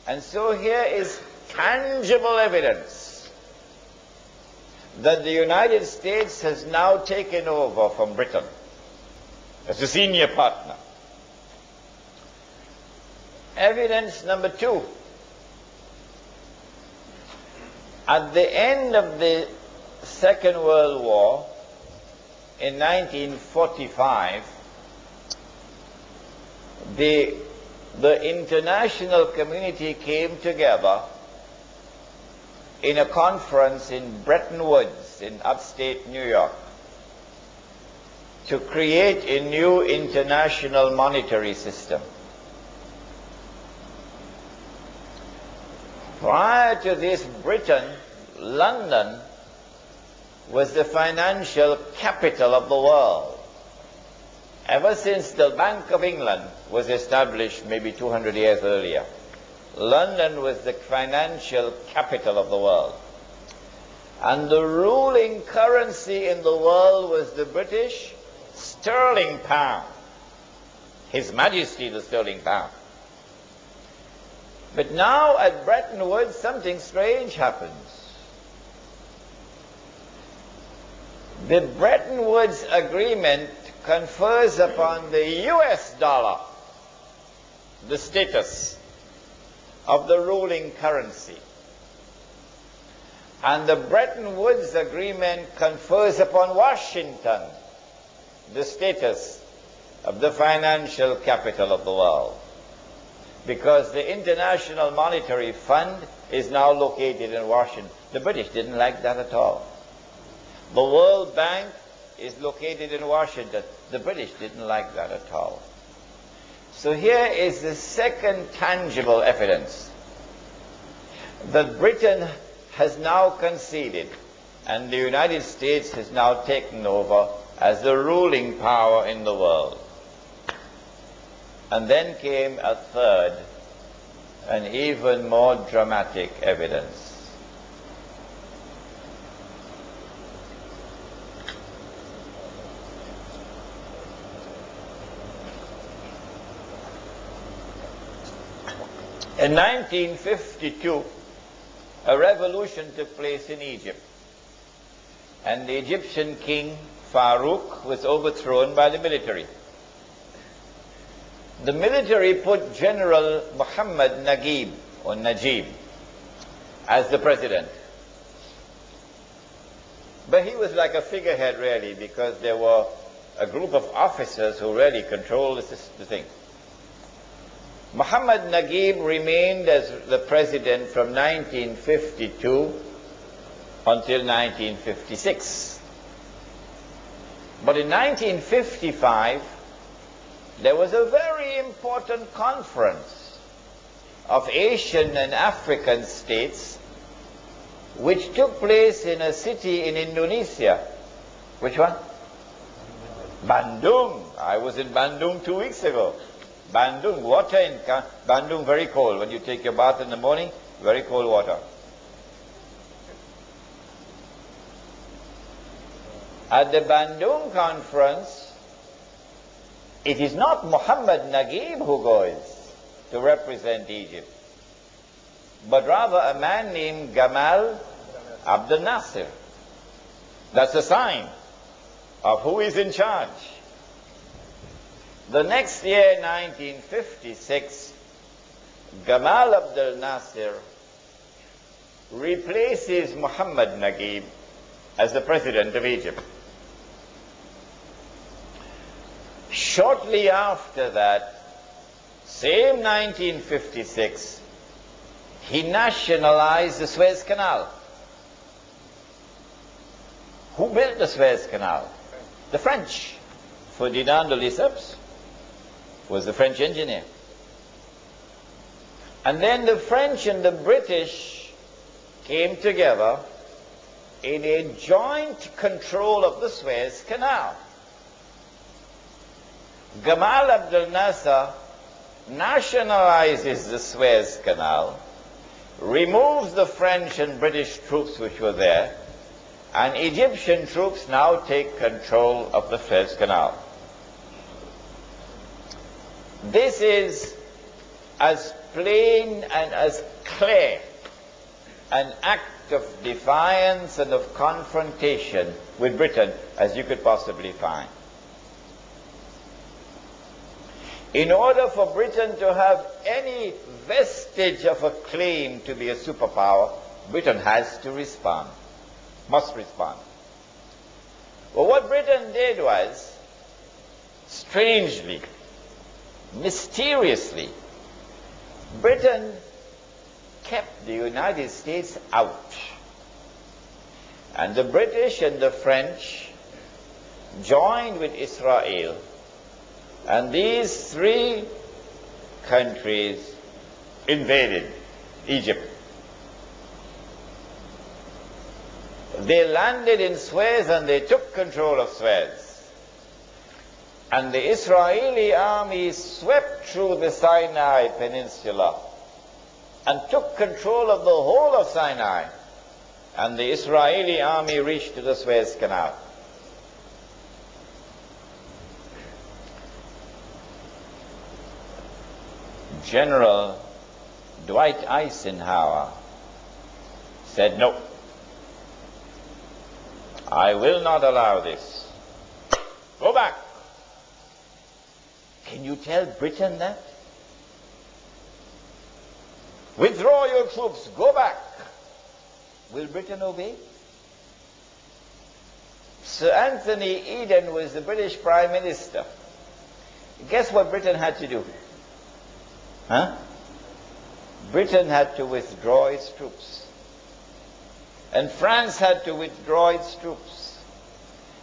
And so here is tangible evidence that the United States has now taken over from Britain as a senior partner. Evidence number two. At the end of the Second World War, in 1945, the international community came together in a conference in Bretton Woods in upstate New York to create a new international monetary system. Prior to this, Britain, London, was the financial capital of the world. Ever since the Bank of England was established maybe 200 years earlier, London was the financial capital of the world. And the ruling currency in the world was the British sterling pound. His Majesty the sterling pound. But now at Bretton Woods, something strange happens. The Bretton Woods Agreement confers upon the US dollar the status of the ruling currency. And the Bretton Woods Agreement confers upon Washington the status of the financial capital of the world. Because the International Monetary Fund is now located in Washington. The British didn't like that at all. The World Bank is located in Washington. The British didn't like that at all. So here is the second tangible evidence that Britain has now conceded and the United States has now taken over as the ruling power in the world. And then came a third and even more dramatic evidence. In 1952, a revolution took place in Egypt, and the Egyptian king Farouk was overthrown by the military. The military put General Muhammad Najib as the president. But he was like a figurehead really, because there were a group of officers who really controlled the thing. Muhammad Najib remained as the president from 1952 until 1956. But in 1955, there was a very important conference of Asian and African states which took place in a city in Indonesia. Which one? Bandung. I was in Bandung 2 weeks ago. Bandung, water in Bandung very cold. When you take your bath in the morning, very cold water. At the Bandung conference, it is not Muhammad Najib who goes to represent Egypt, but rather a man named Gamal Abdel Nasser. That's a sign of who is in charge. The next year, 1956, Gamal Abdel Nasser replaces Muhammad Najib as the president of Egypt. Shortly after that, same 1956, he nationalized the Suez Canal. Who built the Suez Canal? The French. Ferdinand de Lesseps was the French engineer. And then the French and the British came together in a joint control of the Suez Canal. Gamal Abdel Nasser nationalizes the Suez Canal, removes the French and British troops which were there, and Egyptian troops now take control of the Suez Canal. This is as plain and as clear an act of defiance and of confrontation with Britain as you could possibly find. In order for Britain to have any vestige of a claim to be a superpower, Britain has to respond, must respond. Well, what Britain did was, strangely, mysteriously, Britain kept the United States out. And the British and the French joined with Israel, and these three countries invaded Egypt. They landed in Suez and they took control of Suez. And the Israeli army swept through the Sinai Peninsula and took control of the whole of Sinai. And the Israeli army reached to the Suez Canal. General Dwight Eisenhower said, "No, I will not allow this. Go back." Can you tell Britain that? Withdraw your troops, go back. Will Britain obey? Sir Anthony Eden was the British Prime Minister. Guess what Britain had to do? Britain had to withdraw its troops. And France had to withdraw its troops.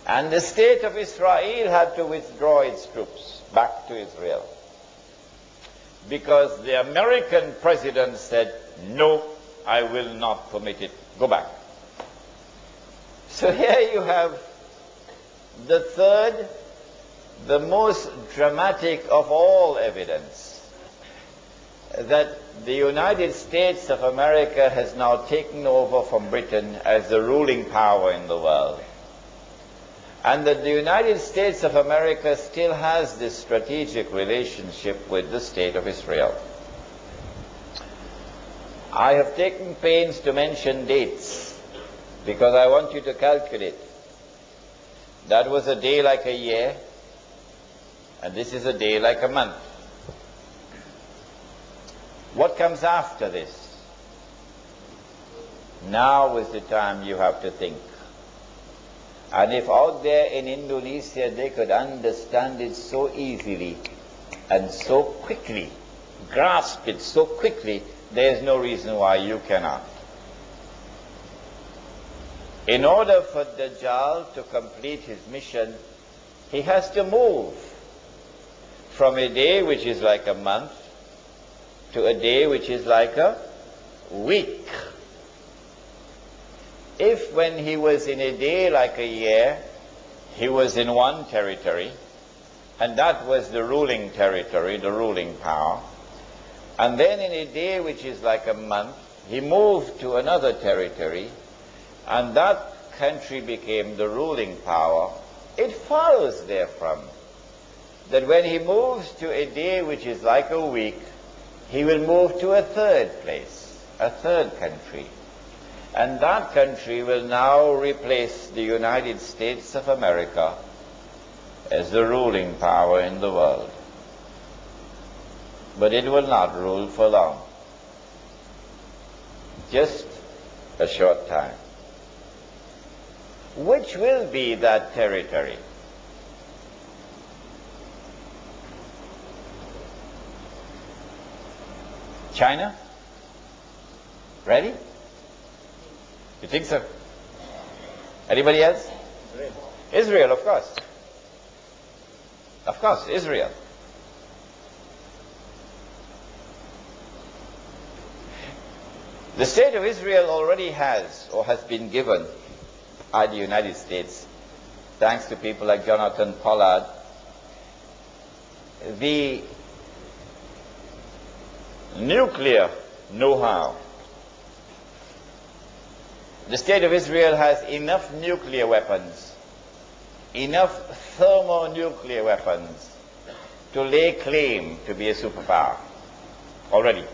And the state of Israel had to withdraw its troops back to Israel. Because the American president said, "No, I will not permit it. Go back." So here you have the third, the most dramatic of all evidence that the United States of America has now taken over from Britain as the ruling power in the world. And that the United States of America still has this strategic relationship with the State of Israel. I have taken pains to mention dates because I want you to calculate. That was a day like a year, and this is a day like a month. What comes after this? Now is the time you have to think. And if out there in Indonesia they could understand it so easily and so quickly, grasp it so quickly, there is no reason why you cannot. In order for Dajjal to complete his mission, he has to move from a day which is like a month to a day which is like a week. If when he was in a day like a year, he was in one territory, and that was the ruling territory, the ruling power, and then in a day which is like a month, he moved to another territory, and that country became the ruling power, it follows therefrom that when he moves to a day which is like a week, he will move to a third place, a third country. And that country will now replace the United States of America as the ruling power in the world. But it will not rule for long. Just a short time. Which will be that territory? China? Ready? You think so? Anybody else? Israel, of course. Of course, Israel. The state of Israel already has, or has been given by the United States, thanks to people like Jonathan Pollard, the nuclear know-how. The state of Israel has enough nuclear weapons, enough thermonuclear weapons to lay claim to be a superpower already.